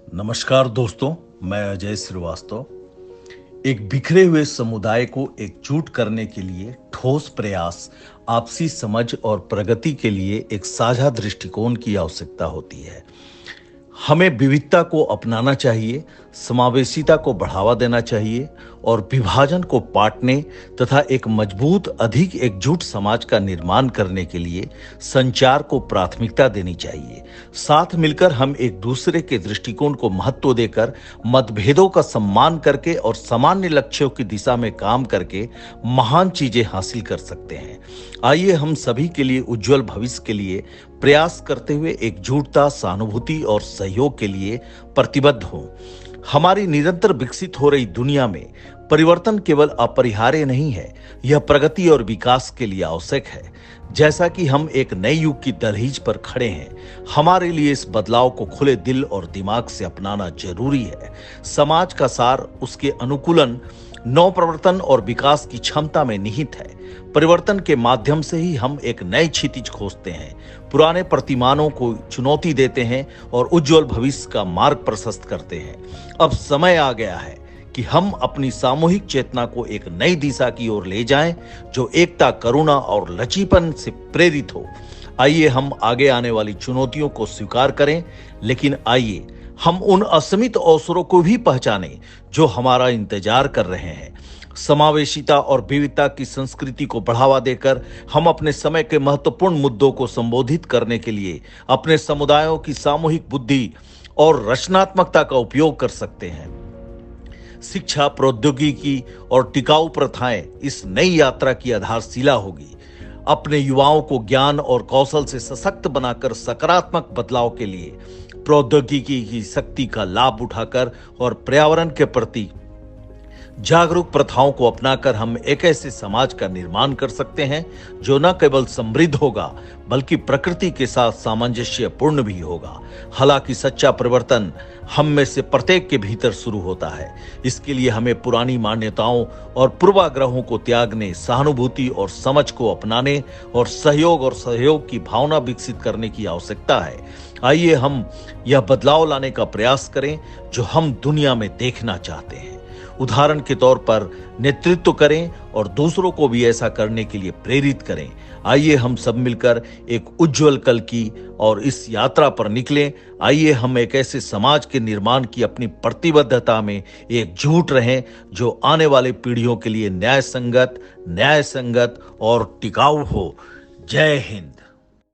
नमस्कार दोस्तों, मैं अजय श्रीवास्तव। एक बिखरे हुए समुदाय को एकजुट करने के लिए ठोस प्रयास, आपसी समझ और प्रगति के लिए एक साझा दृष्टिकोण की आवश्यकता होती है। हमें विविधता को अपनाना चाहिए, समावेशिता को बढ़ावा देना चाहिए और विभाजन को पाटने तथा एक मजबूत, अधिक एकजुट समाज का निर्माण करने के लिए संचार को प्राथमिकता देनी चाहिए। साथ मिलकर हम एक दूसरे के दृष्टिकोण को महत्व देकर, मतभेदों का सम्मान करके और सामान्य लक्ष्यों की दिशा में काम करके महान चीजें हासिल कर सकते हैं। आइए हम सभी के लिए उज्जवल भविष्य के लिए प्रयास करते हुए एकजुटता, सहानुभूति और सहयोग के लिए प्रतिबद्ध हों। हमारी निरंतर विकसित हो रही दुनिया में परिवर्तन केवल अपरिहार्य नहीं है, यह प्रगति और विकास के लिए आवश्यक है। जैसा कि हम एक नए युग की दहलीज पर खड़े हैं, हमारे लिए इस बदलाव को खुले दिल और दिमाग से अपनाना जरूरी है। समाज का सार उसके अनुकूलन, नवप्रवर्तन और विकास की क्षमता में निहित है। परिवर्तन के माध्यम से ही हम एक नई क्षितिज खोजते हैं, पुराने प्रतिमानों को चुनौती देते हैं और उज्जवल भविष्य का मार्ग प्रशस्त करते हैं। अब समय आ गया है कि हम अपनी सामूहिक चेतना को एक नई दिशा की ओर ले जाएं, जो एकता, करुणा और लचीपन से प्रेरित हो। आइए हम आगे आने वाली चुनौतियों को स्वीकार करें, लेकिन आइए हम उन असीमित अवसरों को भी पहचानें जो हमारा इंतजार कर रहे हैं। समावेशिता और विविधता की संस्कृति को बढ़ावा देकर हम अपने समय के महत्वपूर्ण मुद्दों को संबोधित करने के लिए अपने समुदायों की सामूहिक बुद्धि और रचनात्मकता का उपयोग कर सकते हैं। शिक्षा, प्रौद्योगिकी और टिकाऊ प्रथाएं इस नई यात्रा की आधारशिला होगी। अपने युवाओं को ज्ञान और कौशल से सशक्त बनाकर सकारात्मक बदलाव के लिए प्रौद्योगिकी की शक्ति का लाभ उठाकर और पर्यावरण के प्रति जागरूक प्रथाओं को अपनाकर हम एक ऐसे समाज का निर्माण कर सकते हैं जो न केवल समृद्ध होगा बल्कि प्रकृति के साथ सामंजस्यपूर्ण भी होगा। हालांकि सच्चा परिवर्तन हम में से प्रत्येक के भीतर शुरू होता है। इसके लिए हमें पुरानी मान्यताओं और पूर्वाग्रहों को त्यागने, सहानुभूति और समझ को अपनाने और सहयोग की भावना विकसित करने की आवश्यकता है। आइए हम यह बदलाव लाने का प्रयास करें जो हम दुनिया में देखना चाहते हैं। उदाहरण के तौर पर नेतृत्व करें और दूसरों को भी ऐसा करने के लिए प्रेरित करें। आइए हम सब मिलकर एक उज्जवल कल की और इस यात्रा पर निकलें। आइए हम एक ऐसे समाज के निर्माण की अपनी प्रतिबद्धता में एकजुट रहें जो आने वाले पीढ़ियों के लिए न्याय संगत और टिकाऊ हो। जय हिंद।